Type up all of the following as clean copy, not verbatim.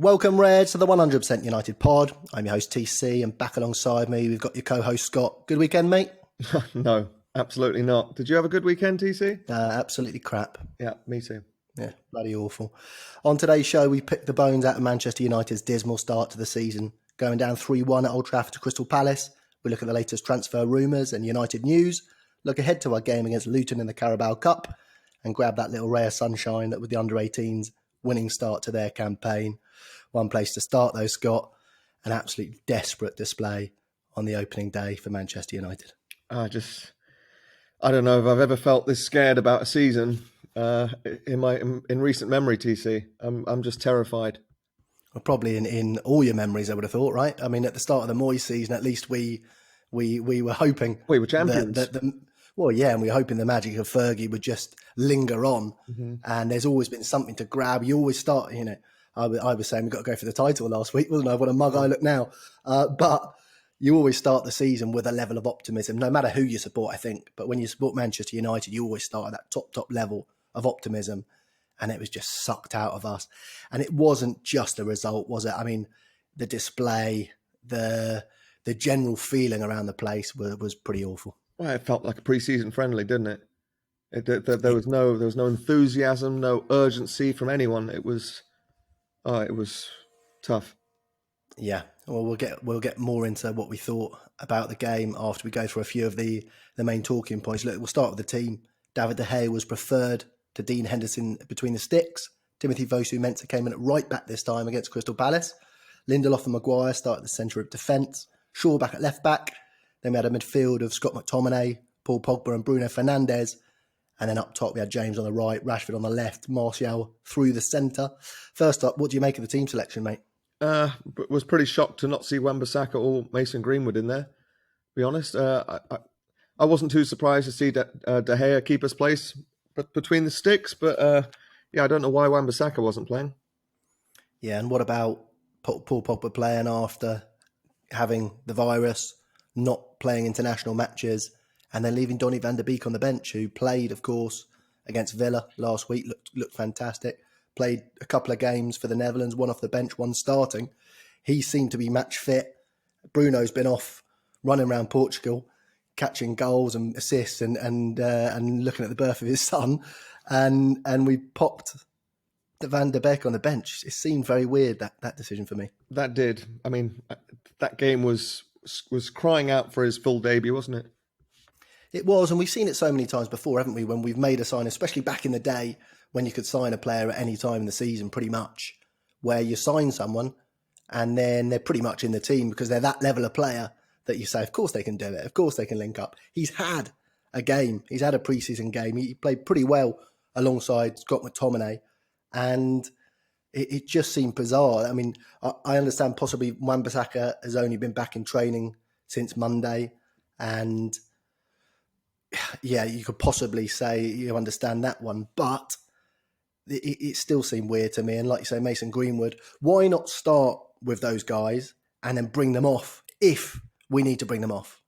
Welcome, Reds, to the 100% United pod. I'm your host, TC, and back alongside me, we've got your co-host, Scott. Good weekend, mate? No, absolutely not. Did you have a good weekend, TC? Absolutely crap. Yeah, me too. Yeah, bloody awful. On today's show, we picked the bones out of Manchester United's dismal start to the season, going down 3-1 at Old Trafford to Crystal Palace. We look at the latest transfer rumours and United news, look ahead to our game against Luton in the Carabao Cup, and grab that little ray of sunshine that with the U18's winning start to their campaign. One place to start, though, Scott, an absolutely desperate display on the opening day for Manchester United. I don't know if I've ever felt this scared about a season in recent memory, TC. I'm just terrified. Well, probably in all your memories, I would have thought, right? I mean, at the start of the Moyes season, at least we were hoping we were champions. And we were hoping the magic of Fergie would just linger on. Mm-hmm. And there's always been something to grab. You always start, I was saying we've got to go for the title last week, wasn't I? What a mug I look now. But you always start the season with a level of optimism, no matter who you support, I think. But when you support Manchester United, you always start at that top level of optimism. And it was just sucked out of us. And it wasn't just a result, was it? I mean, the display, the general feeling around the place was pretty awful. Well, it felt like a pre-season friendly, didn't it? There was no enthusiasm, no urgency from anyone. It was tough. Yeah. Well, we'll get more into what we thought about the game after we go through a few of the main talking points. Look, we'll start with the team. David De Gea was preferred to Dean Henderson between the sticks. Timothy Fosu-Mensah came in at right back this time against Crystal Palace. Lindelof and Maguire started the centre of defence. Shaw back at left back. Then we had a midfield of Scott McTominay, Paul Pogba and Bruno Fernandes. And then up top we had James on the right, Rashford on the left, Martial through the centre. First up, what do you make of the team selection, mate? Was pretty shocked to not see Wan-Bissaka or Mason Greenwood in there, to be honest. I wasn't too surprised to see De Gea keep his place between the sticks, but I don't know why Wan-Bissaka wasn't playing. Yeah, and what about Paul Pogba playing after having the virus, not playing international matches, and then leaving Donny van de Beek on the bench, who played, of course, against Villa last week, looked fantastic, played a couple of games for the Netherlands, one off the bench, one starting. He seemed to be match fit. Bruno's been off running around Portugal, catching goals and assists and looking at the birth of his son. And we popped Van de Beek on the bench. It seemed very weird, that decision for me. That did. I mean, that game was crying out for his full debut, wasn't it? It was, and we've seen it so many times before, haven't we, when we've made a sign, especially back in the day when you could sign a player at any time in the season, pretty much, where you sign someone and then they're pretty much in the team because they're that level of player that you say, of course they can do it, of course they can link up. He's had a game, he's had a pre-season game, he played pretty well alongside Scott McTominay, and it just seemed bizarre. I mean, I understand possibly Wan-Bissaka has only been back in training since Monday, and yeah, you could possibly say you understand that one, but it still seemed weird to me. And like you say, Mason Greenwood, why not start with those guys and then bring them off if we need to bring them off?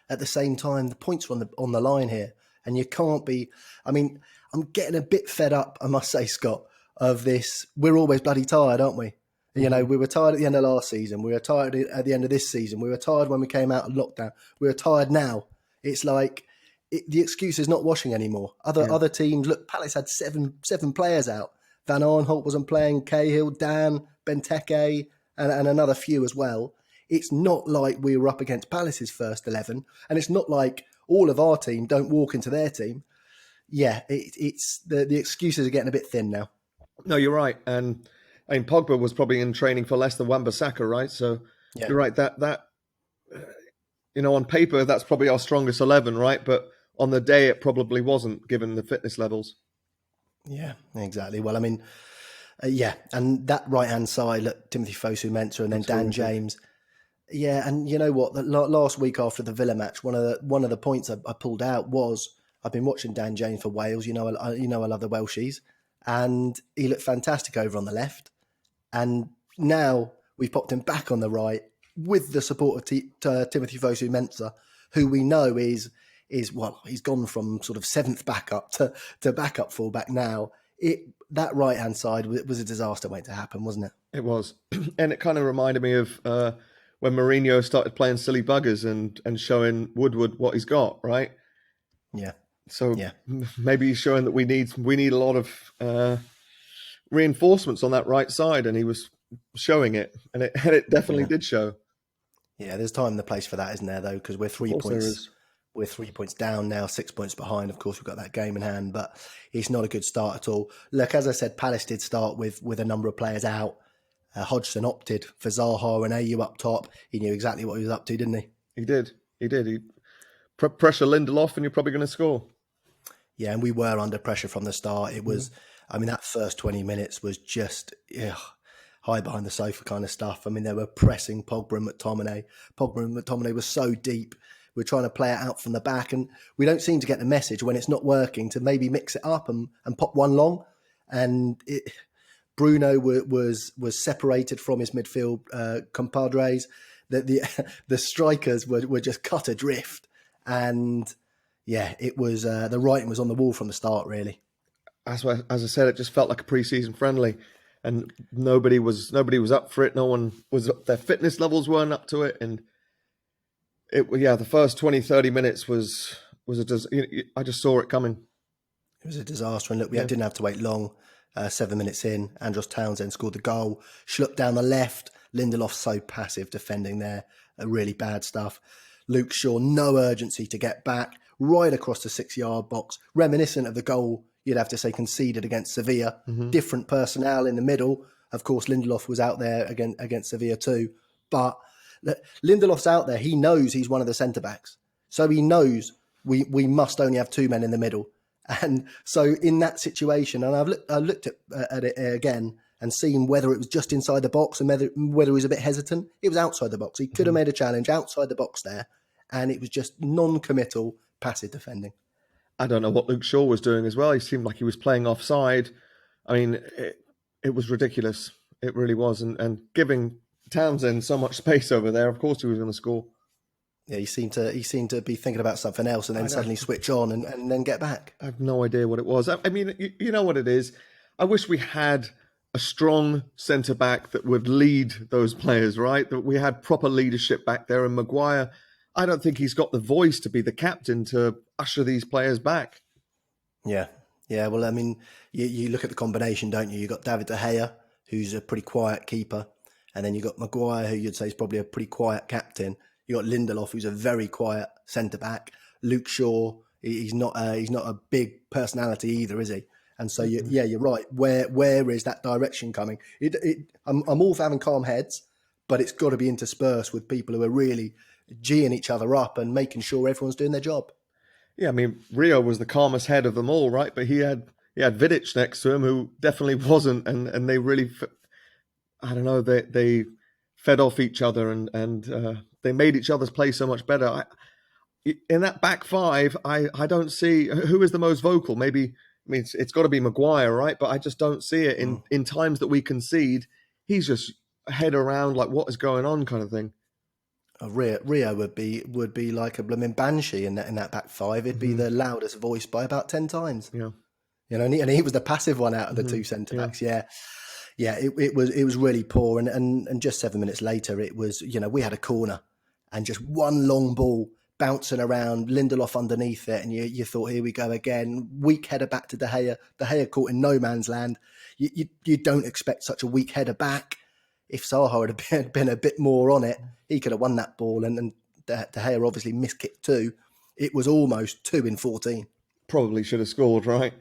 At the same time, the points are on the line here, and you can't be. I mean, I'm getting a bit fed up, I must say, Scott, of this. We're always bloody tired, aren't we? You know, we were tired at the end of last season. We were tired at the end of this season. We were tired when we came out of lockdown. We were tired now. It's like the excuse is not washing anymore. Other teams, look, Palace had seven players out. Van Aanholt wasn't playing, Cahill, Dan, Benteke, and another few as well. It's not like we were up against Palace's first 11, and it's not like all of our team don't walk into their team. Yeah, it's the excuses are getting a bit thin now. No, you're right. And I mean, Pogba was probably in training for less than Wan-Bissaka, right? So yeah. You're right. That on paper, that's probably our strongest 11, right? But on the day, it probably wasn't, given the fitness levels. Yeah, exactly. Well, I mean, and that right-hand side, look, Timothy Fosu-Mensah and then Dan James. Yeah, and you know what? Last week after the Villa match, one of the points I pulled out was I've been watching Dan James for Wales. I love the Welshies, and he looked fantastic over on the left. And now we've popped him back on the right with the support of Timothy Fosu-Mensah, who we know is he's gone from sort of seventh backup to backup fullback now. That right-hand side was a disaster waiting to happen, wasn't it? It was. And it kind of reminded me of when Mourinho started playing silly buggers and showing Woodward what he's got, right? Yeah, So yeah, maybe he's showing that we need a lot of reinforcements on that right side, and he was showing it, and it definitely yeah. did show. Yeah, there's time and the place for that, isn't there, though? Because Of course there is. we're 3 points down now, 6 points behind. Of course, we've got that game in hand, but it's not a good start at all. Look, as I said, Palace did start with a number of players out. Hodgson opted for Zaha and AU up top. He knew exactly what he was up to, didn't he? He did. He did. He pressure Lindelof, and you're probably going to score. Yeah, and we were under pressure from the start. It was, I mean, that first 20 minutes was just high behind the sofa kind of stuff. I mean, they were pressing Pogba and McTominay. Pogba and McTominay was so deep. We're trying to play it out from the back, and we don't seem to get the message when it's not working to maybe mix it up and pop one long. And Bruno was separated from his midfield compadres. The strikers were just cut adrift, and yeah, it was the writing was on the wall from the start, really. As I said, it just felt like a pre-season friendly, and nobody was up for it. No one was. Their fitness levels weren't up to it, and the first 20, 30 minutes was I just saw it coming. It was a disaster, and look, we didn't have to wait long. 7 minutes in, Andros Townsend scored the goal. Schlupp down the left. Lindelof so passive defending there. Really bad stuff. Luke Shaw, no urgency to get back. Right across the 6-yard box. Reminiscent of the goal, you'd have to say, conceded against Sevilla. Different personnel in the middle. Of course, Lindelof was out there against Sevilla too. But Lindelof's out there. He knows he's one of the centre-backs. So he knows we must only have 2 men in the middle. And so in that situation, and I looked at it again and seen whether it was just inside the box and whether he was a bit hesitant. It was outside the box. He could have made a challenge outside the box there, and it was just non-committal, passive defending. I don't know what Luke Shaw was doing as well. He seemed like he was playing offside. I mean, it was ridiculous. It really was. And giving Townsend so much space over there, of course he was going to score. Yeah, he seemed to be thinking about something else and then suddenly switch on and then get back. I have no idea what it was. I mean, you know what it is. I wish we had a strong centre-back that would lead those players, right? That we had proper leadership back there. And Maguire, I don't think he's got the voice to be the captain to usher these players back. Yeah. Well, I mean, you look at the combination, don't you? You've got David De Gea, who's a pretty quiet keeper. And then you've got Maguire, who you'd say is probably a pretty quiet captain. You got Lindelof, who's a very quiet centre back. Luke Shaw, he's not a big personality either, is he? And so you're right. Where is that direction coming? I'm all for having calm heads, but it's got to be interspersed with people who are really geeing each other up and making sure everyone's doing their job. Yeah, I mean, Rio was the calmest head of them all, right? But he had Vidic next to him, who definitely wasn't, and they really, I don't know, they fed off each other and they made each other's play so much better. In that back five, I don't see who is the most vocal. Maybe, I mean, it's got to be Maguire, right? But I just don't see it in times that we concede. He's just head around like what is going on kind of thing. Rio would be like a blooming banshee in that back five. It'd be the loudest voice by about 10 times. Yeah, you know, and he was the passive one out of the two centre backs. Yeah. It was really poor. And just 7 minutes later, it was, you know, we had a corner and just one long ball bouncing around, Lindelof underneath it, and you thought, here we go again. Weak header back to De Gea. De Gea caught in no man's land. You don't expect such a weak header back. If Zaha had been a bit more on it, he could have won that ball. And De Gea obviously missed kick too. It was almost 2 in 14. Probably should have scored, right?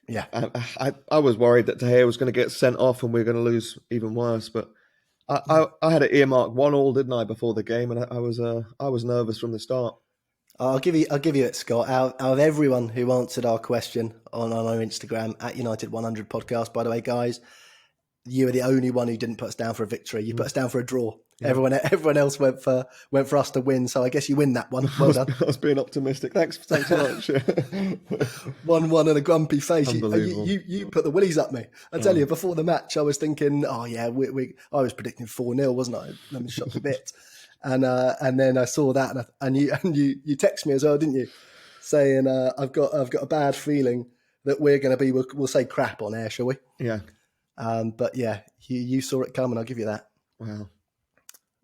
Yeah. I was worried that De Gea was going to get sent off and we were going to lose even worse. But I had it earmarked 1-1, didn't I, before the game? And I was nervous from the start. I'll give you it, Scott. Out of everyone who answered our question on our Instagram at United 100 podcast, by the way, guys, you were the only one who didn't put us down for a victory. You put us down for a draw. Yeah. Everyone else went for us to win. So I guess you win that one. Well done. I was being optimistic. Thanks so much. 1-1 and a grumpy face. You put the willies up me. I tell you, before the match, I was thinking, I was predicting 4-0, wasn't I? Let me shut the bit. And then I saw that, and you text me as well, didn't you? Saying I've got a bad feeling that we're going to be, we'll say crap on air, shall we? Yeah. But yeah, you saw it coming. I'll give you that. Wow.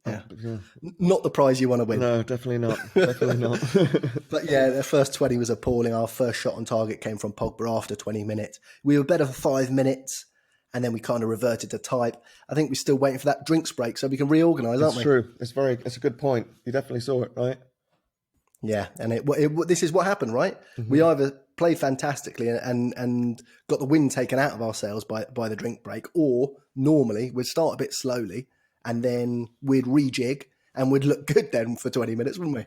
Yeah. Yeah. Not the prize you want to win. No, definitely not. Definitely not. But yeah, the first 20 was appalling. Our first shot on target came from Pogba after 20 minutes. We were better for 5 minutes, and then we kind of reverted to type. I think we're still waiting for that drinks break so we can reorganise, aren't we? It's true. It's a good point. You definitely saw it, right? Yeah, and this is what happened, right? We either played fantastically and got the wind taken out of our sails by the drink break, or normally we'd start a bit slowly and then we'd rejig and we'd look good then for 20 minutes, wouldn't we?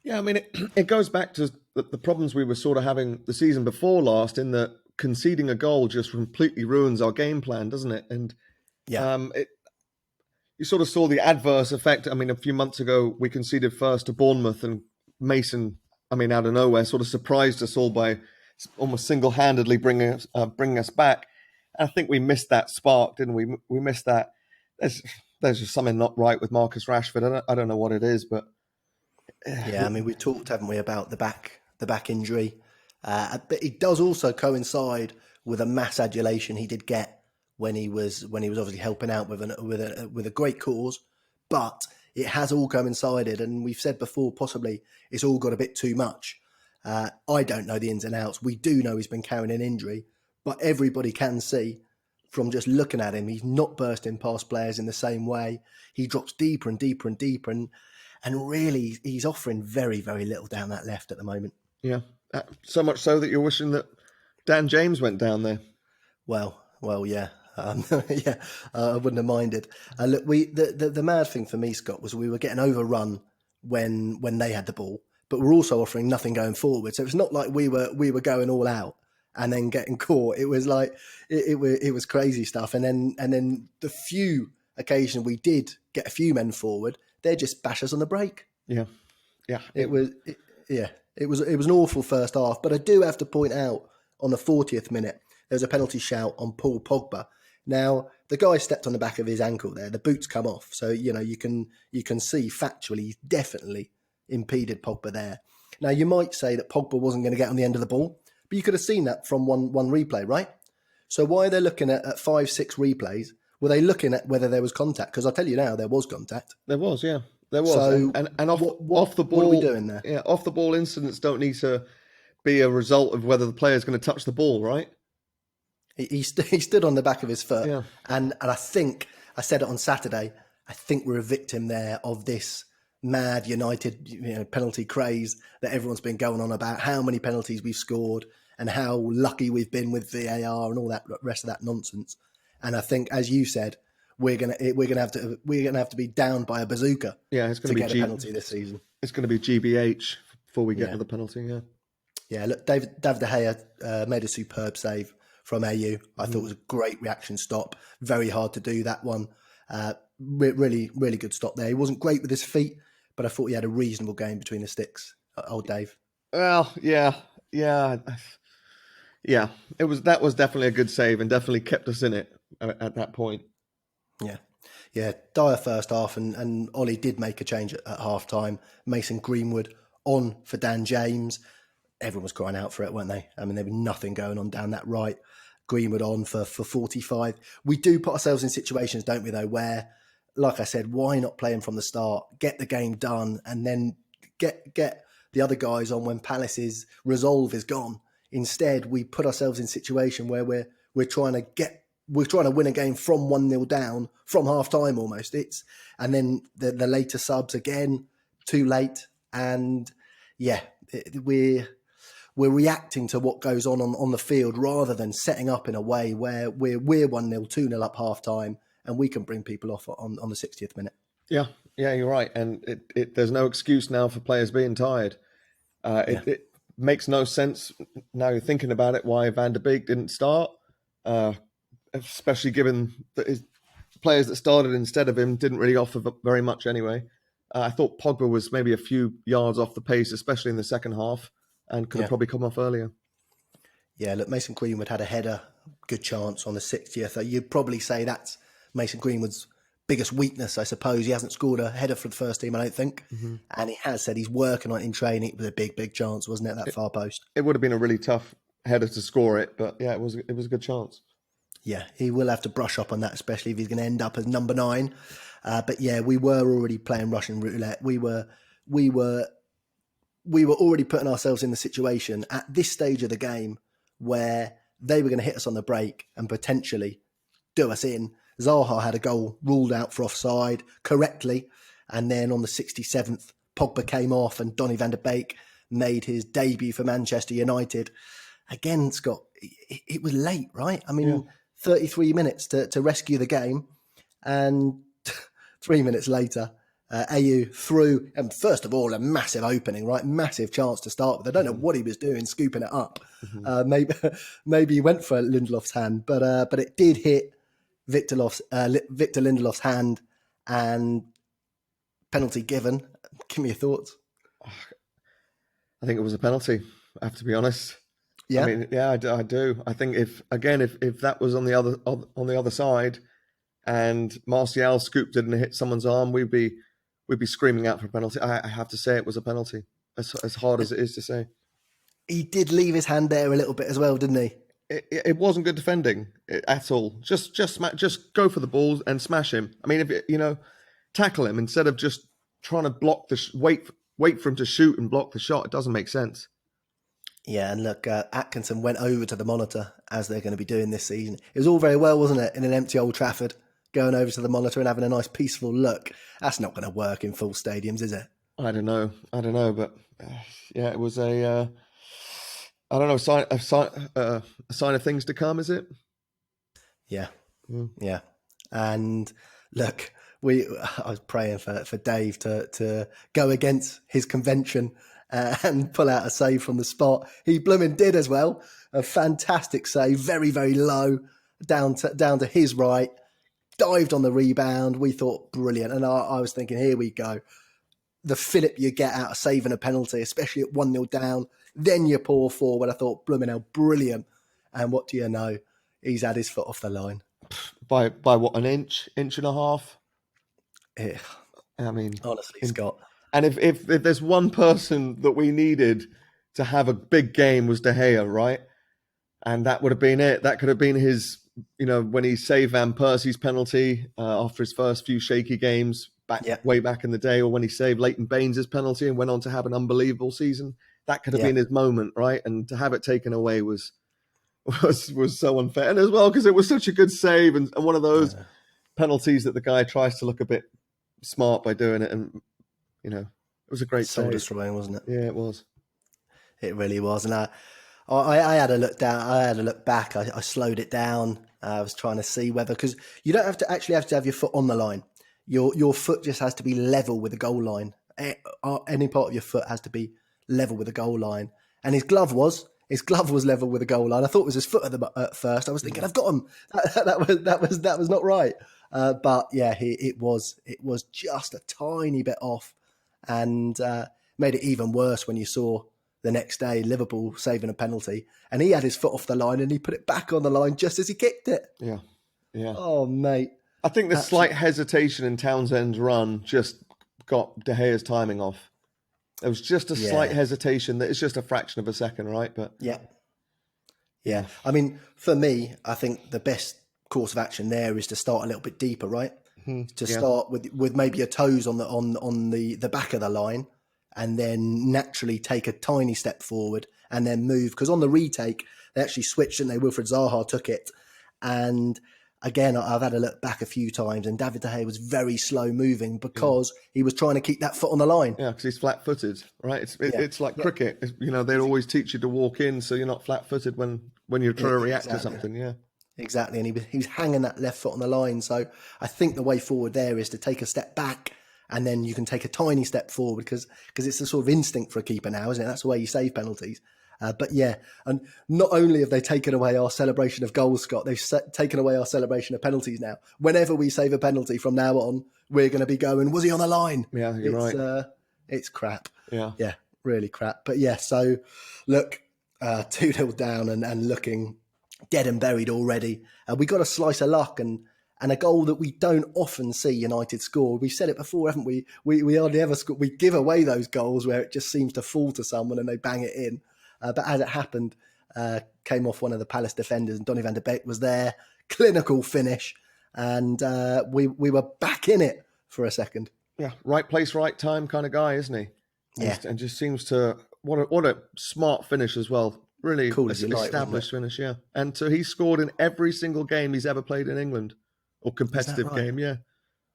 Yeah, I mean, it goes back to the problems we were sort of having the season before last, in that conceding a goal just completely ruins our game plan, doesn't it? And Yeah. you sort of saw the adverse effect. I mean, a few months ago, we conceded first to Bournemouth, and Mason, I mean, out of nowhere, sort of surprised us all by almost single-handedly bringing us back. And I think we missed that spark, didn't we? We missed that. There's just something not right with Marcus Rashford. I don't know what it is, but Yeah, I mean, we talked, haven't we, about the back injury, but it does also coincide with a mass adulation he did get when he was obviously helping out with a great cause, but it has all coincided, and we've said before, possibly it's all got a bit too much. I don't know the ins and outs. We do know he's been carrying an injury, but everybody can see from just looking at him, he's not bursting past players in the same way. He drops deeper and deeper and deeper, and really, he's offering very, very little down that left at the moment. yeah, so much so that you're wishing that Dan James went down there. Well, yeah. Yeah, I wouldn't have minded. Look, the mad thing for me, Scott, was we were getting overrun when they had the ball, but we're also offering nothing going forward. So it's not like we were going all out and then getting caught. It was like it was crazy stuff. And then the few occasions we did get a few men forward, they just bash us on the break. Yeah. It was an awful first half. But I do have to point out, on the 40th minute, there was a penalty shout on Paul Pogba. Now, the guy stepped on the back of his ankle there. The boots come off. So, you can see factually he's definitely impeded Pogba there. Now, you might say that Pogba wasn't going to get on the end of the ball, but you could have seen that from one replay, right? So why are they looking at 5-6 replays? Were they looking at whether there was contact? Because I'll tell you now, there was contact. There was, yeah. There was. So and off the ball, what are we doing there? Yeah, off the ball incidents don't need to be a result of whether the player's going to touch the ball, right? He stood on the back of his foot. Yeah. And I think, I said it on Saturday, I think we're a victim there of this mad United penalty craze that everyone's been going on about, how many penalties we've scored and how lucky we've been with VAR and all that rest of that nonsense. And I think, as you said, we're gonna have to be down by a bazooka. Yeah, it's going to be get a penalty this season. It's going to be GBH before we get to the penalty. Yeah. Yeah. Look, David De Gea made a superb save from AU. I thought it was a great reaction stop. Very hard to do that one. Really, really good stop there. He wasn't great with his feet, but I thought he had a reasonable game between the sticks. Old Dave. Well, yeah. That was definitely a good save and definitely kept us in it at that point. Yeah. Dire first half, and Ollie did make a change at half time. Mason Greenwood on for Dan James. Everyone was crying out for it, weren't they? I mean, there was nothing going on down that right. Greenwood on for 45. We do put ourselves in situations, don't we, though, where, like I said, why not play him from the start, get the game done, and then get the other guys on when Palace's resolve is gone. Instead, we put ourselves in a situation where we're trying to win a game from 1-0 down from half time almost. And then the later subs again, too late. And yeah, we're reacting to what goes on the field rather than setting up in a way where we're 1-0, 2-0 up half time and we can bring people off on the 60th minute. Yeah, you're right. And there's no excuse now for players being tired. It makes no sense now you're thinking about it why Van der Beek didn't start, especially given that his players that started instead of him didn't really offer very much anyway. I thought Pogba was maybe a few yards off the pace, especially in the second half, and could have probably come off earlier. Yeah, look, Mason Greenwood had a header, good chance on the 60th. You'd probably say that's Mason Greenwood's biggest weakness, I suppose. He hasn't scored a header for the first team, I don't think. Mm-hmm. And he has said he's working on it in training. It was a big chance, wasn't it, that far post? It would have been a really tough header to score it, but yeah, it was a good chance. Yeah, he will have to brush up on that, especially if he's going to end up as number 9. But yeah, we were already playing Russian roulette. We were already putting ourselves in the situation at this stage of the game where they were going to hit us on the break and potentially do us in. Zaha had a goal ruled out for offside correctly. And then on the 67th, Pogba came off and Donny van de Beek made his debut for Manchester United. Again, Scott, it was late, right? I mean, 33 minutes to rescue the game. And 3 minutes later, AU threw, and first of all, a massive opening, right? Massive chance to start with. I don't know what he was doing, scooping it up. Maybe he went for Lindelof's hand, but it did hit Victor Lindelof's hand, and penalty given. Give me your thoughts. I think it was a penalty, I have to be honest. Yeah, I mean, yeah, I do. I think if that was on the other side, and Martial scooped it and hit someone's arm, we'd be screaming out for a penalty. I have to say it was a penalty, as hard as it is to say. He did leave his hand there a little bit as well, didn't he? It wasn't good defending at all. Just go for the ball and smash him. I mean, if tackle him instead of just trying to block wait for him to shoot and block the shot. It doesn't make sense. Yeah, and look, Atkinson went over to the monitor, as they're going to be doing this season. It was all very well, wasn't it, in an empty Old Trafford, going over to the monitor and having a nice peaceful look. That's not going to work in full stadiums, is it? I don't know, but yeah, it was a I don't know, a sign of things to come, is it? Yeah, yeah. And look, I was praying for Dave to go against his convention and pull out a save from the spot. He blooming did as well. A fantastic save, very, very low, down to his right, dived on the rebound. We thought brilliant. And I was thinking, here we go. The fillip you get out of saving a penalty, especially at 1-0 down, then you pour forward. I thought, blooming hell, brilliant. And what do you know? He's had his foot off the line. By what, an inch and a half? Yeah. I mean, honestly, Scott. And if there's one person that we needed to have a big game was De Gea, right? And that would have been it. That could have been his, when he saved Van Persie's penalty after his first few shaky games way back in the day, or when he saved Leighton Baines' penalty and went on to have an unbelievable season. That could have been his moment, right? And to have it taken away was so unfair. And as well, because it was such a good save and one of those penalties that the guy tries to look a bit smart by doing it, and it was a great soul destroying, wasn't it? Yeah, it was. It really was. And I had a look down. I had a look back. I slowed it down. I was trying to see whether, because you don't have to have your foot on the line. Your foot just has to be level with the goal line. Any part of your foot has to be level with the goal line. And his glove was level with the goal line. I thought it was his foot at first. I was thinking, I've got him. That was not right. But yeah, it was just a tiny bit off, and made it even worse when you saw the next day Liverpool saving a penalty, and he had his foot off the line and he put it back on the line just as he kicked it. Yeah. Oh, mate. I think the slight hesitation in Townsend's run just got De Gea's timing off. There was just a slight hesitation. That it's just a fraction of a second, right? But yeah. I mean, for me, I think the best course of action there is to start a little bit deeper, right? To start with maybe your toes on the back of the line, and then naturally take a tiny step forward and then move. Because on the retake, they actually switched, and Wilfried Zaha took it. And again, I've had a look back a few times, and David De Gea was very slow moving because he was trying to keep that foot on the line. Yeah, because he's flat-footed, right? It's like cricket. They always teach you to walk in so you're not flat-footed when you're trying to react to something. Yeah, exactly. And he was hanging that left foot on the line. So I think the way forward there is to take a step back, and then you can take a tiny step forward because it's a sort of instinct for a keeper now, isn't it? That's the way you save penalties. But yeah, and not only have they taken away our celebration of goals, Scott, they've taken away our celebration of penalties now. Whenever we save a penalty from now on, we're going to be going, was he on the line? Yeah, you're right. It's crap. Yeah, really crap. But yeah, so look, 2-0 down and looking dead and buried already. We got a slice of luck and a goal that we don't often see United score. We've said it before, haven't we? We hardly ever score. We give away those goals where it just seems to fall to someone and they bang it in. But as it happened, came off one of the Palace defenders, and Donny van de Beek was there, clinical finish, and we were back in it for a second. Yeah, right place, right time kind of guy, isn't he? Yeah. And just seems to what a smart finish as well. Really Cool as you like, established finish, yeah. And so he scored in every single game he's ever played in England, or competitive right? game, yeah.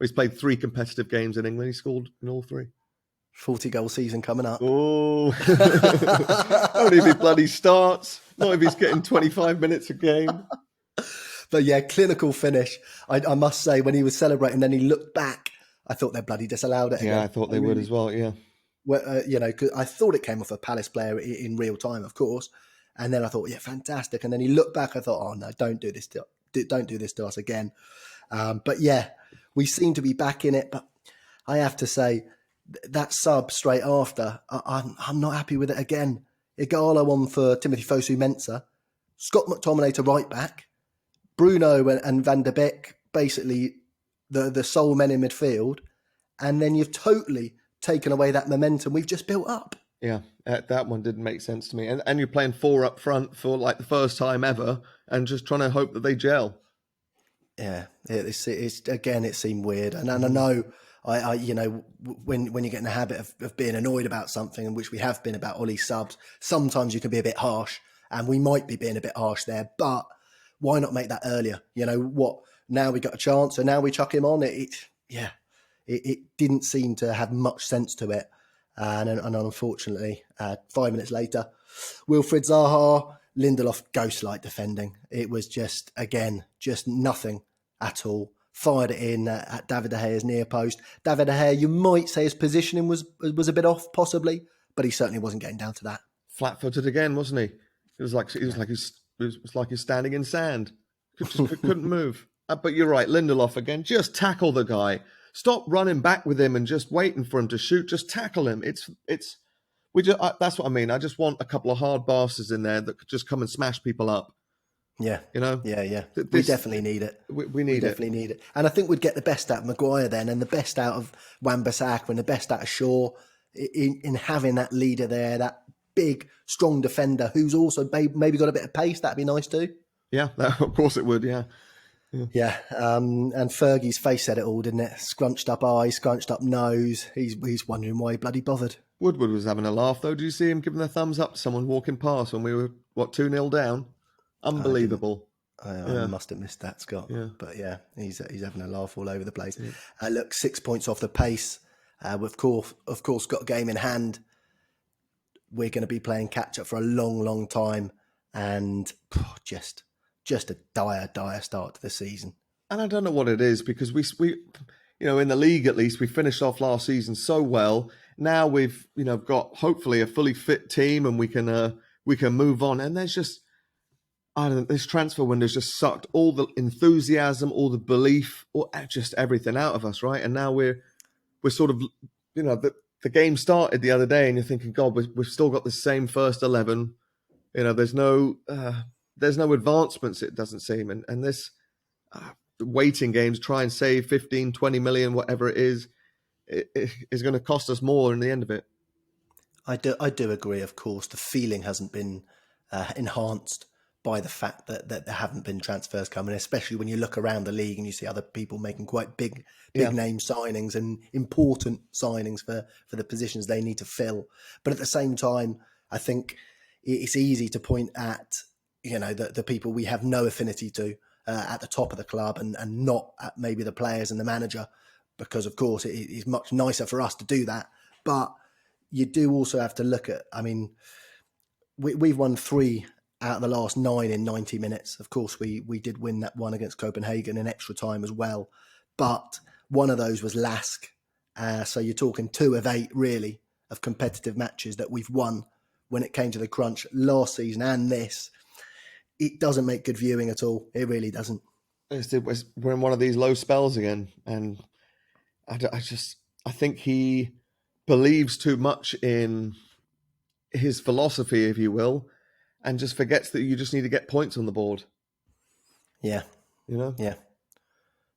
He's played 3 competitive games in England. He scored in all 3. 40-goal season coming up. Oh, only if he bloody starts. Not if he's getting 25 minutes a game. But yeah, clinical finish. I must say, when he was celebrating, then he looked back. I thought they bloody disallowed it. Yeah, again. I thought they would as well. Yeah. Well, 'cause I thought it came off a Palace player in real time, of course. And then I thought, yeah, fantastic. And then he looked back. I thought, oh no, don't do this to us again. But yeah, we seem to be back in it. But I have to say, that sub straight after, I'm not happy with it again. Igalo on for Timothy Fosu-Mensah, Scott McTominay to right back, Bruno and Van der Beek basically the sole men in midfield, and then you've totally taken away that momentum we've just built up. Yeah, that one didn't make sense to me. And you're playing 4 up front for like the first time ever, and just trying to hope that they gel. Yeah, it's again, it seemed weird, and I know. I when you get in the habit of being annoyed about something, and which we have been about Ollie's subs, sometimes you can be a bit harsh, and we might be being a bit harsh there, but why not make that earlier? You know what? Now we got a chance, so now we chuck him on. It didn't seem to have much sense to it, and unfortunately, 5 minutes later, Wilfried Zaha, Lindelof ghost-like defending. It was just nothing at all. Fired it in at David De Gea's near post. David De Gea, you might say his positioning was a bit off, possibly, but he certainly wasn't getting down to that. Flat-footed again, wasn't he? It was like he's standing in sand. Couldn't move. But you're right, Lindelof again. Just tackle the guy. Stop running back with him and just waiting for him to shoot. Just tackle him. That's what I mean. I just want a couple of hard bastards in there that could just come and smash people up. Yeah. You know? Yeah. We definitely need it. We definitely need it. And I think we'd get the best out of Maguire then, and the best out of Wan-Bissaka, and the best out of Shaw in having that leader there, that big, strong defender who's also maybe got a bit of pace. That'd be nice too. Yeah, of course it would, yeah. Yeah. And Fergie's face said it all, didn't it? Scrunched up eyes, scrunched up nose. He's wondering why he bloody bothered. Woodward was having a laugh, though. Did you see him giving a thumbs up to someone walking past when we were, 2-0 down? Unbelievable. I must have missed that, Scott. Yeah. But yeah, he's having a laugh all over the place. Yeah. Look, 6 points off the pace. We've of course got a game in hand. We're going to be playing catch up for a long, long time, and just a dire start to the season. And I don't know what it is, because we in the league at least, we finished off last season so well. Now we've got hopefully a fully fit team, and we can move on. And there's just, I don't know, this transfer window's just sucked all the enthusiasm, all the belief, or just everything out of us, right? And now we're sort of, the game started the other day, and you're thinking, God, we've still got the same first 11. There's no advancements, it doesn't seem. And this waiting games, try and save 15, 20 million, whatever it is going to cost us more in the end of it. I do agree, of course. The feeling hasn't been enhanced by the fact that there haven't been transfers coming, especially when you look around the league and you see other people making quite big name signings and important signings for the positions they need to fill. But at the same time, I think it's easy to point at the people we have no affinity to at the top of the club, and not at maybe the players and the manager, because of course it is much nicer for us to do that. But you do also have to look at, we've won 3 out of the last 9 in 90 minutes. Of course, we did win that one against Copenhagen in extra time as well. But one of those was Lask. So you're talking 2 of 8, really, of competitive matches that we've won when it came to the crunch last season and this. It doesn't make good viewing at all. It really doesn't. We're in one of these low spells again. And I think he believes too much in his philosophy, if you will, and just forgets that you just need to get points on the board. Yeah. Yeah.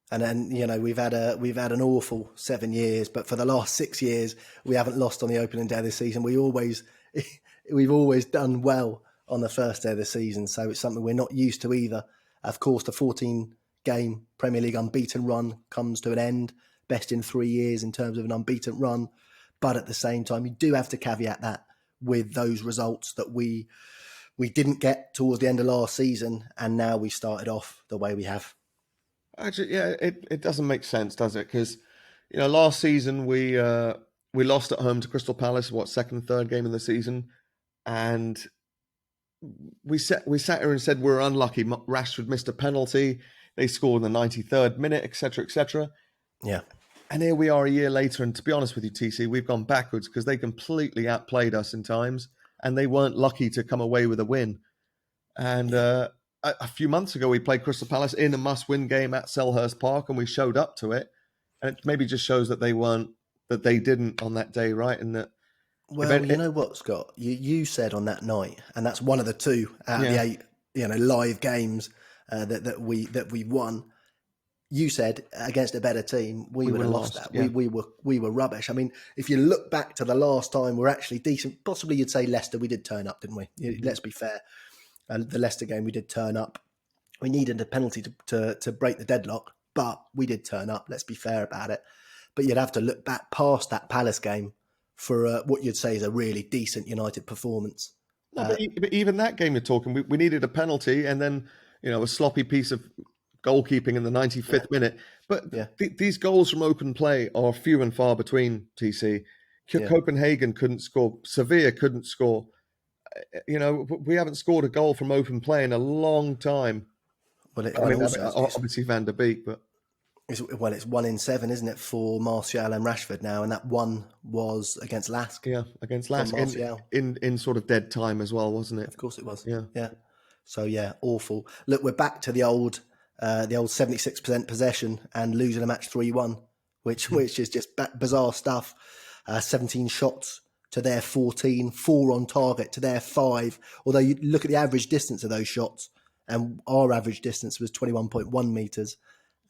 And then, we've had an awful 7 years, but for the last 6 years, we haven't lost on the opening day of the season. We've always done well on the first day of the season. So it's something we're not used to either. Of course, the 14-game Premier League unbeaten run comes to an end, best in 3 years in terms of an unbeaten run. But at the same time, you do have to caveat that with those results that we didn't get towards the end of last season, and now we started off the way we have. Actually, yeah, it doesn't make sense, does it? Because last season we lost at home to Crystal Palace, second, third game of the season, and we sat here and said we're unlucky. Rashford missed a penalty. They scored in the 93rd minute, etc., etc. Yeah. And here we are a year later, and to be honest with you, TC, we've gone backwards because they completely outplayed us in times, and they weren't lucky to come away with a win. And a few months ago, we played Crystal Palace in a must-win game at Selhurst Park, and we showed up to it. And it maybe just shows that they didn't on that day, right? And that. Well, you know what, Scott? You said on that night, and that's one of the 2 out of the 8, live games that we won. You said against a better team, we would have lost that. Yeah. We were rubbish. I mean, if you look back to the last time we're actually decent, possibly you'd say Leicester. We did turn up, didn't we? Mm-hmm. Let's be fair. The Leicester game, we did turn up. We needed a penalty to break the deadlock, but we did turn up. Let's be fair about it. But you'd have to look back past that Palace game for what you'd say is a really decent United performance. No, but even that game you're talking, we needed a penalty and then a sloppy piece of goalkeeping in the 95th minute. But these goals from open play are few and far between, TC. Copenhagen couldn't score. Sevilla couldn't score. We haven't scored a goal from open play in a long time. Well, obviously Van der Beek, but... It's 1 in 7, isn't it, for Martial and Rashford now? And that one was against Lask. Yeah, against Lask in sort of dead time as well, wasn't it? Of course it was. Yeah. So, awful. Look, we're back to the old 76% possession and losing a match 3-1, which is just bizarre stuff. 17 shots to their 14, 4 on target to their 5. Although you look at the average distance of those shots, and our average distance was 21.1 metres.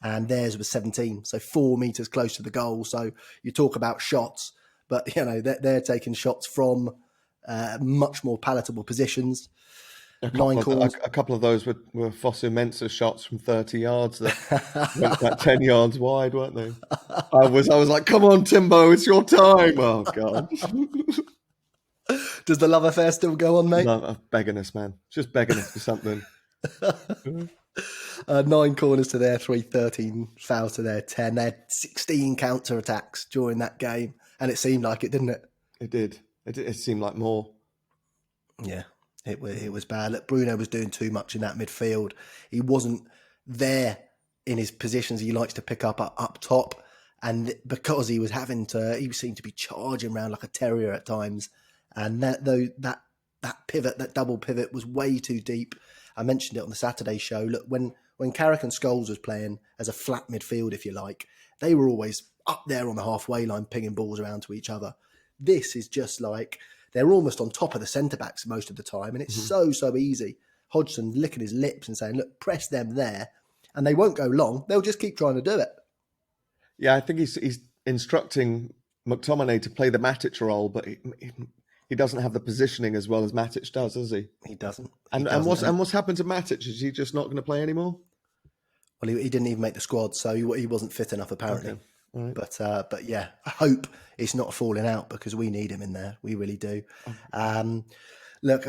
And theirs was 17, so 4 metres close to the goal. So you talk about shots, but they're taking shots from much more palatable positions. A couple of those were Fosu Mensah shots from 30 yards that went about 10 yards wide, weren't they? I was like, come on, Timbo, it's your time. Oh God. Does the love affair still go on, mate? No, begging us, man. Just begging us for something. 9 corners to their 3, 13 fouls to their 10. They had 16 counter-attacks during that game, and it seemed like it, didn't it? It did. It seemed like more. Yeah, it was bad. Look, Bruno was doing too much in that midfield. He wasn't there in his positions he likes to pick up top, and because he seemed to be charging around like a terrier at times, and that pivot, that double pivot, was way too deep. I mentioned it on the Saturday show. Look, when Carrick and Scholes was playing as a flat midfield, if you like, they were always up there on the halfway line, pinging balls around to each other. This is just like they're almost on top of the centre-backs most of the time, and it's so easy. Hodgson licking his lips and saying, look, press them there, and they won't go long. They'll just keep trying to do it. Yeah, I think he's instructing McTominay to play the Matic role, but he doesn't have the positioning as well as Matic does he? He doesn't. And what's happened to Matic? Is he just not going to play anymore? Well, he didn't even make the squad, so he wasn't fit enough apparently. Okay. Right. But yeah, I hope it's not falling out because we need him in there. We really do. Look,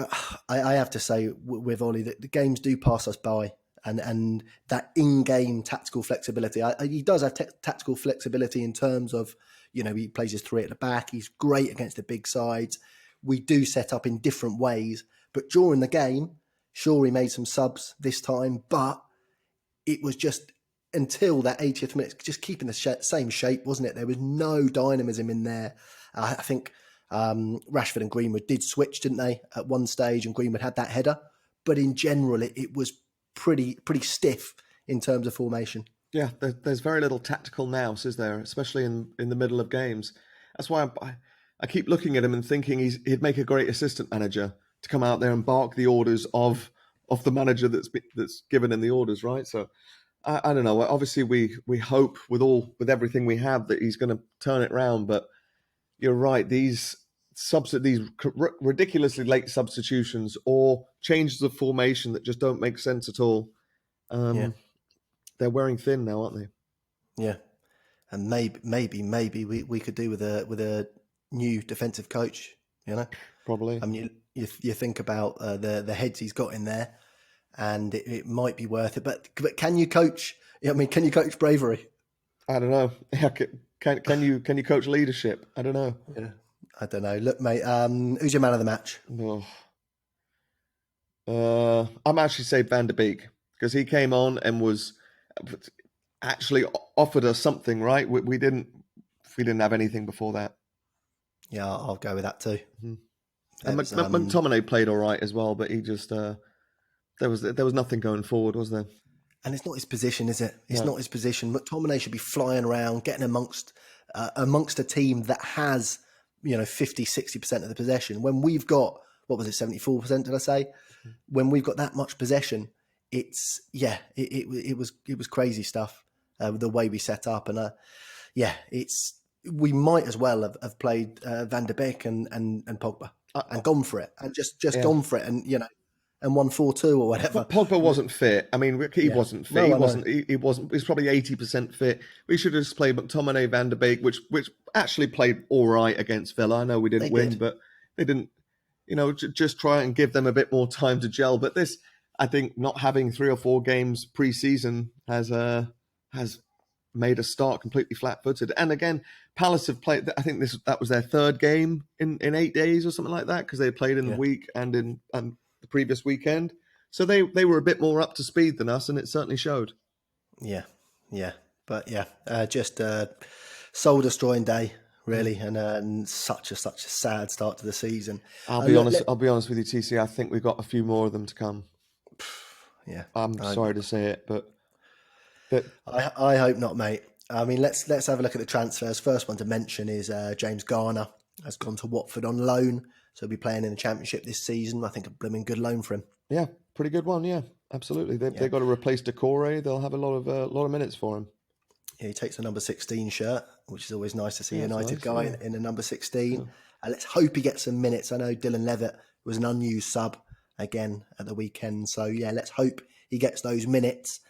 I have to say with Ollie that the games do pass us by, and that in-game tactical flexibility. He does have tactical flexibility in terms of he plays his 3 at the back. He's great against the big sides. We do set up in different ways, but during the game, sure, he made some subs this time, but it was just until that 80th minute, just keeping the same shape, wasn't it? There was no dynamism in there. I think Rashford and Greenwood did switch, didn't they, at one stage, and Greenwood had that header, but in general, it was pretty stiff in terms of formation. Yeah, there's very little tactical nous, is there? Especially in the middle of games. That's why I keep looking at him and thinking he'd make a great assistant manager to come out there and bark the orders of the manager that's given in the orders, right? So I don't know. Obviously, we hope with everything we have that he's going to turn it around. But you're right; these ridiculously late substitutions or changes of formation that just don't make sense at all. They're wearing thin now, aren't they? Yeah, and maybe we could do with a new defensive coach. You know, Probably. I mean, you think about the heads he's got in there, and it might be worth it. But can you coach? I mean, can you coach bravery? I don't know. Can you coach leadership? I don't know. Yeah, I don't know. Look, mate, who's your man of the match? I'm actually say Van de Beek, because he came on and was actually offered us something, right? We didn't have anything before that. Yeah, I'll go with that too. Mm-hmm. And McTominay played all right as well, but he just there was nothing going forward, was there? And it's not his position, is it? It's not his position. McTominay should be flying around, getting amongst a team that has 50-60% of the possession. When we've got, what was it, 74%? Did I say? Mm-hmm. When we've got that much possession, it was crazy stuff. The way we set up, and we might as well have played Van de Beek and Pogba and gone for it, and just gone for it, and and won 4-2 or whatever. Pogba wasn't fit. I mean, he wasn't fit. He wasn't. He wasn't. He's probably 80% fit. We should have just played McTominay, Van de Beek, which actually played all right against Villa. I know we didn't win, but they didn't. Just try and give them a bit more time to gel. But this, I think, not having 3 or 4 games pre-season has made us start completely flat-footed. And again, Palace have played. I think that was their 3rd game in 8 days or something like that, because they played in the week and in the previous weekend. So they were a bit more up to speed than us, and it certainly showed. Yeah. But just a soul-destroying day, really, and such a sad start to the season. I'll be honest with you, TC. I think we've got a few more of them to come. Yeah, I'm sorry to say it, but I hope not, mate. I mean, let's have a look at the transfers. First one to mention is James Garner has gone to Watford on loan, so he'll be playing in the Championship this season. I think a blooming good loan for him. Yeah, pretty good one. Yeah, absolutely. They've got to replace Decore. They'll have a lot of minutes for him. Yeah, he takes a number 16 shirt, which is always nice to see a United guy in a number 16. Yeah. Let's hope he gets some minutes. I know Dylan Levitt was an unused sub again at the weekend, so let's hope he gets those minutes.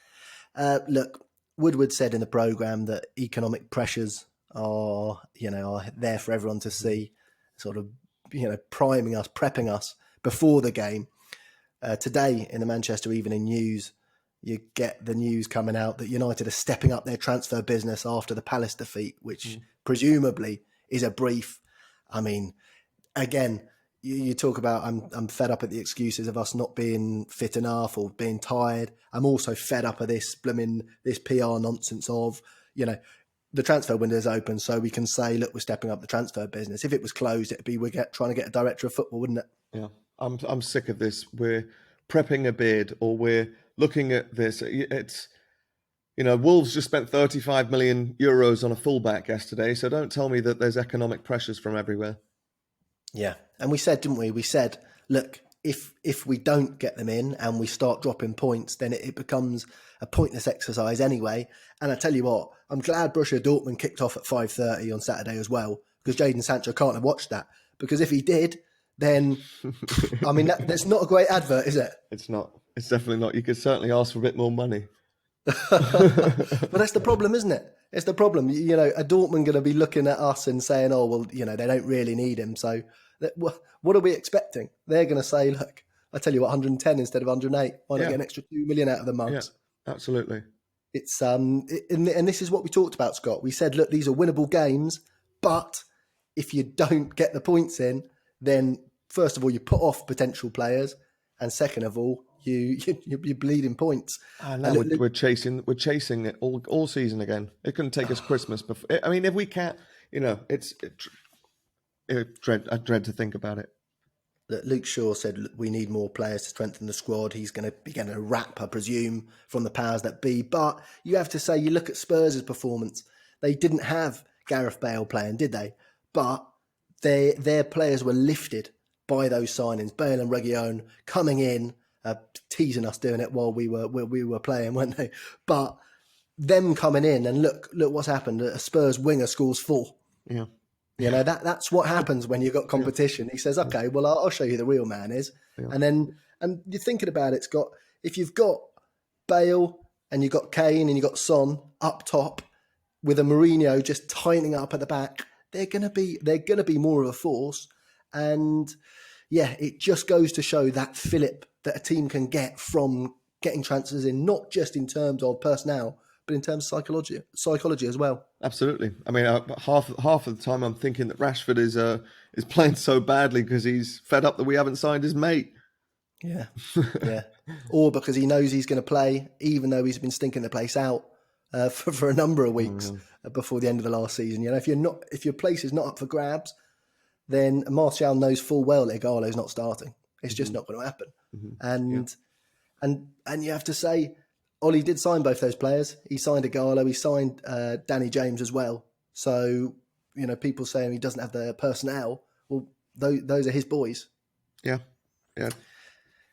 Look, Woodward said in the programme that economic pressures are there for everyone to see, sort of, priming us, prepping us before the game. Today in the Manchester Evening News, you get the news coming out that United are stepping up their transfer business after the Palace defeat, which presumably is a brief. I mean, again, you talk about I'm fed up at the excuses of us not being fit enough or being tired. I'm also fed up of this PR nonsense of, the transfer window is open, so we can say, look, we're stepping up the transfer business. If it was closed, it'd be trying to get a director of football, wouldn't it? Yeah, I'm sick of this. We're prepping a bid, or we're looking at this. It's, Wolves just spent 35 million euros on a fullback yesterday, so don't tell me that there's economic pressures from everywhere. Yeah, and we said, didn't we? We said, look, if we don't get them in and we start dropping points, then it becomes a pointless exercise anyway. And I tell you what, I'm glad Borussia Dortmund kicked off at 5:30 on Saturday as well, because Jadon Sancho can't have watched that. Because if he did, then, I mean, that's not a great advert, is it? It's not. It's definitely not. You could certainly ask for a bit more money. But that's the problem, isn't it? It's the problem. A Dortmund going to be looking at us and saying, oh, well, they don't really need him. So what are we expecting? They're going to say, look, I tell you what, 110 instead of 108. Why not get an extra 2 million out of the mugs? Yeah, absolutely. It's and this is what we talked about, Scott. We said, look, these are winnable games, but if you don't get the points in, then first of all, you put off potential players, and second of all, you're bleeding points. No, we're chasing it all season again. It couldn't take us Christmas before. I mean, if we can't, I dread to think about it. Luke Shaw said we need more players to strengthen the squad. He's going to be getting a rap, I presume, from the powers that be. But you have to say, you look at Spurs' performance. They didn't have Gareth Bale playing, did they? But their players were lifted by those signings. Bale and Reguilón coming in, teasing us doing it while we were playing, weren't they? But them coming in and look what's happened. A Spurs winger scores 4. Yeah. That's what happens when you've got competition. Yeah. He says, okay, well, I'll show you who the real man is. Yeah. And you're thinking about it, Scott, if you've got Bale and you've got Kane and you've got Son up top with a Mourinho just tightening up at the back, they're gonna be more of a force. And yeah, it just goes to show that fillip that a team can get from getting transfers in, not just in terms of personnel, but in terms of psychology as well. Absolutely. I mean, half of the time I'm thinking that Rashford is playing so badly because he's fed up that we haven't signed his mate. Yeah, yeah. Or because he knows he's going to play, even though he's been stinking the place out for a number of weeks before the end of the last season. You know, if your place is not up for grabs, then Martial knows full well that Igalo's not starting. It's just not going to happen. And you have to say, Ollie did sign both those players. He signed Igalo, he signed Danny James as well. So, you know, people saying he doesn't have the personnel. Well, those are his boys. Yeah.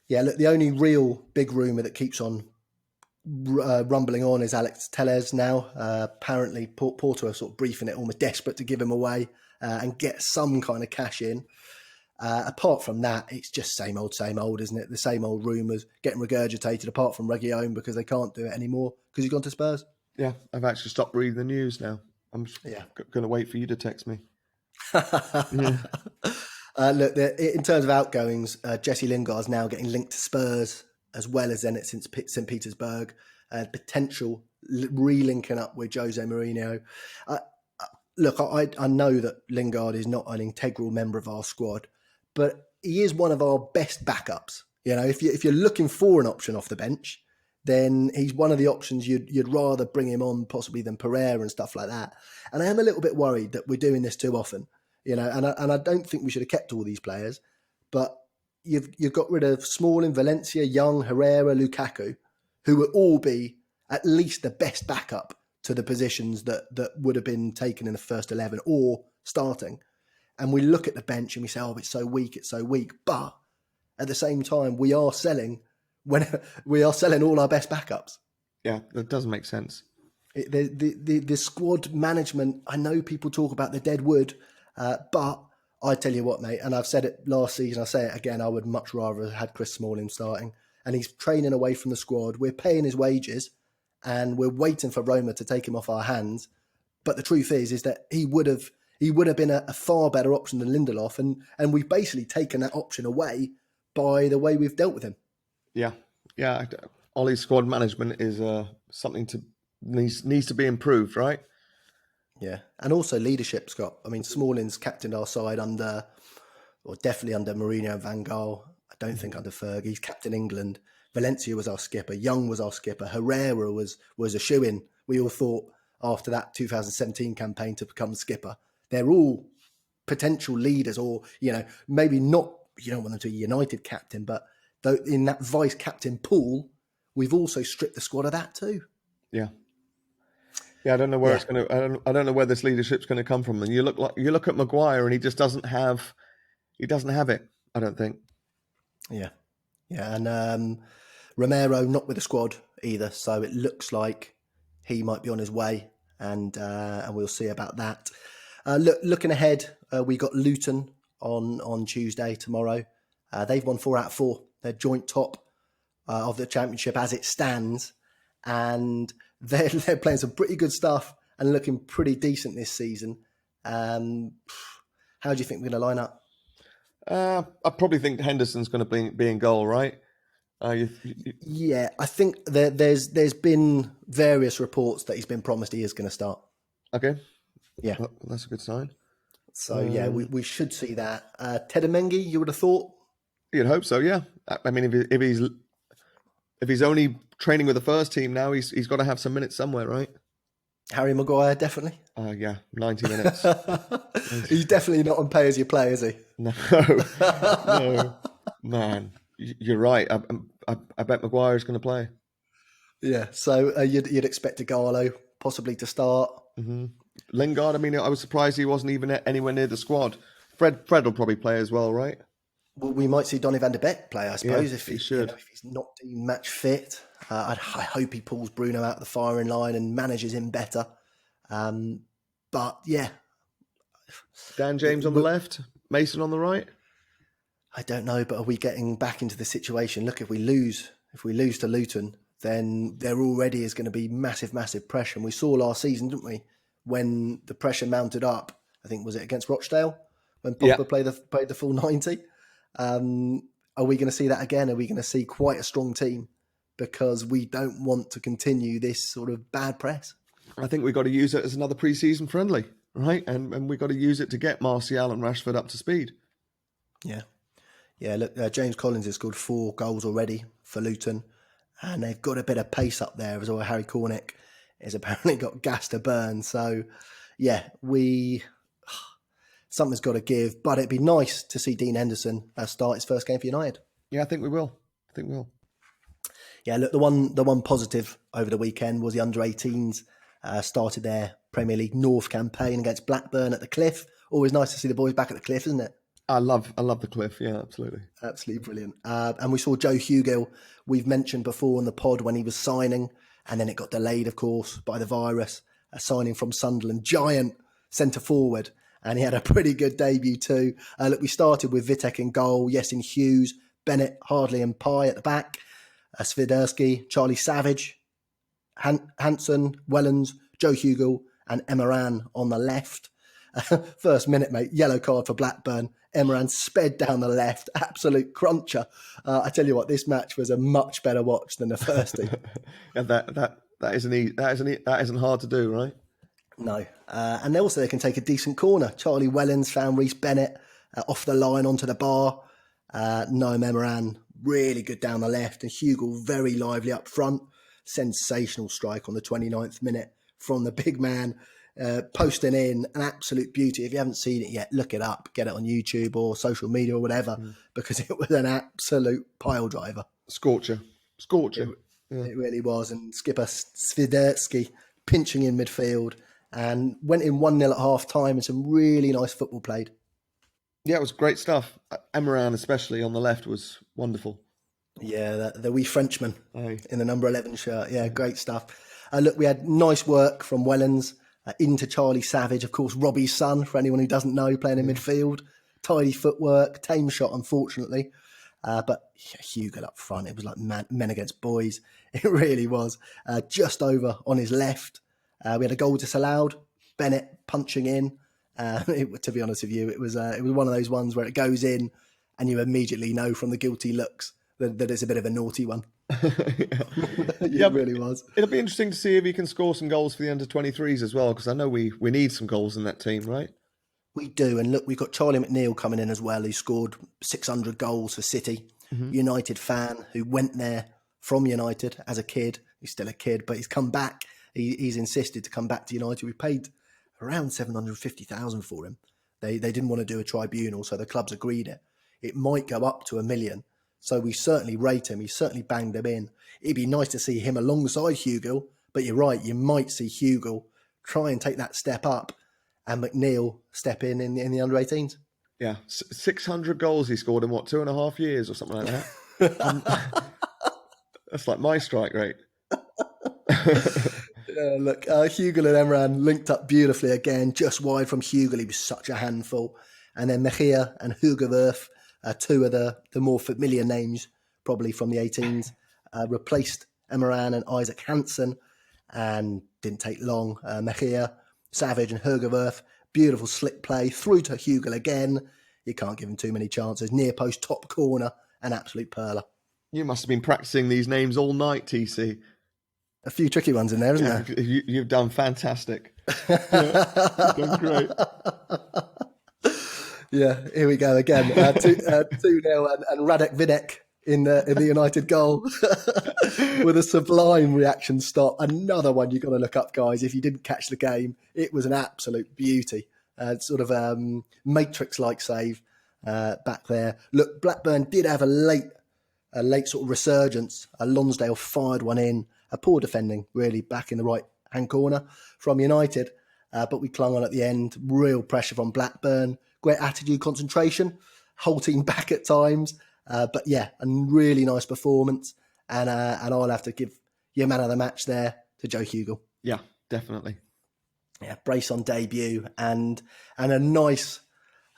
Yeah, look, the only real big rumour that keeps on rumbling on is Alex Telles now. Apparently, Porto are sort of briefing it, almost desperate to give him away and get some kind of cash in. Apart from that, it's just same old, isn't it? The same old rumours getting regurgitated, apart from Reguilón, because they can't do it anymore because he's gone to Spurs. Yeah, I've actually stopped reading the news now. I'm going to wait for you to text me. Look, in terms of outgoings, Jesse Lingard's now getting linked to Spurs as well as Zenit St. Petersburg. Potential re-linking up with Jose Mourinho. Look, I know that Lingard is not an integral member of our squad, but he is one of our best backups. You know, if you're looking for an option off the bench, then he's one of the options you'd rather bring him on possibly than Pereira and stuff like that. And I am a little bit worried that we're doing this too often. You know, and I don't think we should have kept all these players, but you've got rid of Smalling, Valencia, Young, Herrera, Lukaku, who would all be at least the best backup to the positions that would have been taken in the first 11 or starting. And we look at the bench and we say, oh, it's so weak. But at the same time, we are selling all our best backups. Yeah, that doesn't make sense. The squad management, I know people talk about the dead wood, but I tell you what, mate, and I've said it last season, I say it again, I would much rather have had Chris Smalling starting. And he's training away from the squad. We're paying his wages and we're waiting for Roma to take him off our hands. But the truth is that he would have been a far better option than Lindelof. And we've basically taken that option away by the way we've dealt with him. Yeah. Ollie's squad management is something needs to be improved, right? Yeah, and also leadership, Scott. I mean, Smalling's captained our side definitely under Mourinho and Van Gaal. I don't think under Fergie. He's captain England. Valencia was our skipper. Young was our skipper. Herrera was a shoo-in. We all thought after that 2017 campaign to become skipper. They're all potential leaders, or, you know, maybe not, you don't want them to be United captain, but though in that vice captain pool, we've also stripped the squad of that too. Yeah. Yeah, I don't know where it's going to. I don't know where this leadership's going to come from. And you look at Maguire, and he just doesn't have it. I don't think. Yeah, and Romero not with the squad either, so it looks like he might be on his way, and we'll see about that. Looking ahead, we got Luton on Tuesday tomorrow. They've won 4 out of 4. They're joint top of the championship as it stands, and they're playing some pretty good stuff and looking pretty decent this season. How do you think we're going to line up? I probably think Henderson's going to be in goal, right? Yeah, I think there's been various reports that he's been promised he is going to start. Okay. Yeah. Well, that's a good sign. So, we should see that. Tedamengi, you would have thought? You'd hope so, yeah. I mean, if he's only training with the first team now, he's got to have some minutes somewhere, right? Harry Maguire, definitely. 90 minutes. He's definitely not on pay as you play, is he? No, man, you're right. I bet Maguire's going to play. Yeah, so you'd expect Igalo possibly to start. Mm-hmm. Lingard, I mean, I was surprised he wasn't even anywhere near the squad. Fred will probably play as well, right? Well, we might see Donny van de Beek play, I suppose, if he should. If he's not match fit. I hope he pulls Bruno out of the firing line and manages him better. But yeah, Dan James on the left, Mason on the right. I don't know, but are we getting back into the situation? Look, if we lose to Luton, then there already is going to be massive, massive pressure. And we saw last season, didn't we, when the pressure mounted up, I think, was it against Rochdale, when Pogba played the full 90? Are we going to see that again? Are we going to see quite a strong team? Because we don't want to continue this sort of bad press. I think we've got to use it as another pre-season friendly, right? And we've got to use it to get Martial and Rashford up to speed. Yeah. Yeah, look, James Collins has scored 4 goals already for Luton, and they've got a bit of pace up there as well. Harry Cornick has apparently got gas to burn. So, yeah, something's got to give. But it'd be nice to see Dean Henderson start his first game for United. Yeah, I think we will. Yeah, look, the one positive over the weekend was the under-18s started their Premier League North campaign against Blackburn at the Cliff. Always nice to see the boys back at the Cliff, isn't it? I love the Cliff. Yeah, absolutely. Absolutely brilliant. And we saw Joe Hugill, we've mentioned before on the pod when he was signing, and then it got delayed, of course, by the virus, signing from Sunderland, giant centre forward. And he had a pretty good debut too. Look, we started with Vitek in goal, Yasin Hughes, Bennett, Hardley and Pye at the back, Swiderski, Charlie Savage, Hansen, Wellens, Joe Hugill and Emmeran on the left. First minute, mate, yellow card for Blackburn. Emmeran sped down the left, absolute cruncher. I tell you what, this match was a much better watch than the first team. And that isn't hard to do, right? No. And also they can take a decent corner. Charlie Wellens found Reece Bennett off the line onto the bar. Noam Emmeran, really good down the left. And Hugill, very lively up front. Sensational strike on the 29th minute from the big man. Posting in an absolute beauty. If you haven't seen it yet, look it up. Get it on YouTube or social media or whatever, because it was an absolute pile driver. Scorcher. It really was. And skipper Swiderski pinching in midfield and went in 1-0 at half time and some really nice football played. Yeah, it was great stuff. Emmeran, especially on the left, was wonderful. Yeah, the wee Frenchman in the number 11 shirt. Yeah, great stuff. Look, we had nice work from Wellens into Charlie Savage, of course, Robbie's son, for anyone who doesn't know, playing in midfield. Tidy footwork, tame shot, unfortunately. But Hugill up front, it was like men against boys. It really was. Just over on his left. We had a goal disallowed. Bennett punching in. To be honest with you, it was one of those ones where it goes in and you immediately know from the guilty looks that it's a bit of a naughty one. It really was. It'll be interesting to see if he can score some goals for the under-23s as well, because I know we need some goals in that team, right? We do. And look, we've got Charlie McNeil coming in as well. He scored 600 goals for City. United fan who went there from United as a kid. He's still a kid, but he's come back. He's insisted to come back to United. We paid around 750,000 for him. They didn't want to do a tribunal, so the clubs agreed it. It might go up to $1 million. So we certainly rate him. He certainly banged him in. It'd be nice to see him alongside Hugill, but you're right, you might see Hugill try and take that step up and McNeil step in the under-18s. Yeah, 600 goals he scored in, 2.5 years or something like that? That's like my strike rate. Look, Hugill and Emran linked up beautifully again, just wide from Hugill. He was such a handful. And then Mejia and Hugerwerf, two of the more familiar names, probably from the 18s, replaced Emmeran and Isaac Hansen, and didn't take long. Mejia, Savage and Hugerwerf, beautiful slick play, through to Hugill again. You can't give him too many chances. Near post, top corner, an absolute perler. You must have been practicing these names all night, TC. A few tricky ones in there, isn't there? You've done fantastic. You've done great. Yeah, here we go again. 2-0 and Radek Vinek in the United goal with a sublime reaction stop. Another one you've got to look up, guys. If you didn't catch the game, it was an absolute beauty. Sort of Matrix-like save back there. Look, Blackburn did have a late sort of resurgence. Lonsdale fired one in. Poor defending, really, back in the right-hand corner from United. But we clung on at the end. Real pressure from Blackburn. Great attitude, concentration. Whole team back at times. But yeah, a really nice performance. And I'll have to give your man of the match there to Joe Hugill. Yeah, definitely. Yeah, brace on debut and a nice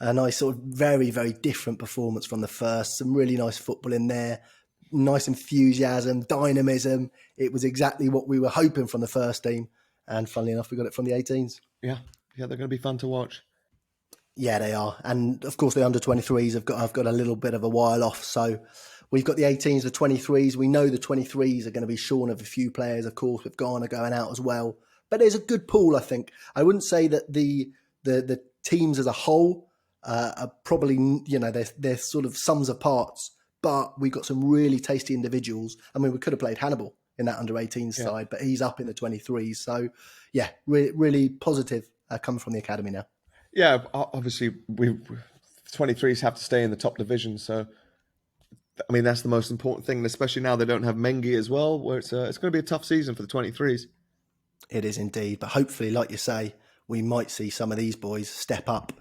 sort of very, very different performance from the first. Some really nice football in there. nice enthusiasm, dynamism. It was exactly what we were hoping from the first team. And funnily enough, we got it from the 18s. Yeah, they're going to be fun to watch. Yeah, they are. And of course, the under-23s have got a little bit of a while off. So we've got the 18s, the 23s. We know the 23s are going to be shorn of a few players, of course, with Ghana going out as well. But there's a good pool, I think. I wouldn't say that the teams as a whole are probably, they're sort of sums of parts. But we've got some really tasty individuals. I mean, we could have played Hannibal in that under-18s side, but he's up in the 23s. So, yeah, really positive coming from the academy now. Yeah, obviously, 23s have to stay in the top division. So, I mean, that's the most important thing, especially now they don't have Mengi as well, where it's going to be a tough season for the 23s. It is indeed. But hopefully, like you say, we might see some of these boys step up.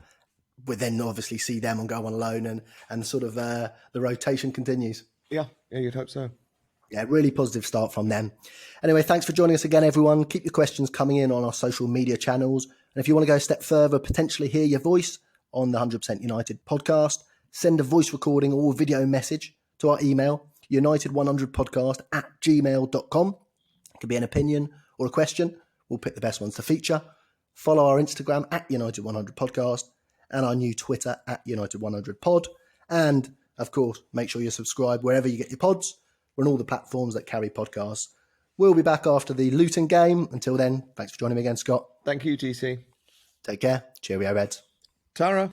We then obviously see them and go on loan and sort of the rotation continues. Yeah, you'd hope so. Yeah, really positive start from them. Anyway, thanks for joining us again, everyone. Keep your questions coming in on our social media channels. And if you want to go a step further, potentially hear your voice on the 100% United podcast, send a voice recording or video message to our email, united100podcast@gmail.com. It could be an opinion or a question. We'll pick the best ones to feature. Follow our Instagram @United100podcast and our new Twitter @United100pod. And, of course, make sure you subscribe wherever you get your pods. We're on all the platforms that carry podcasts. We'll be back after the Luton game. Until then, thanks for joining me again, Scott. Thank you, GC. Take care. Cheerio, Reds. Tara.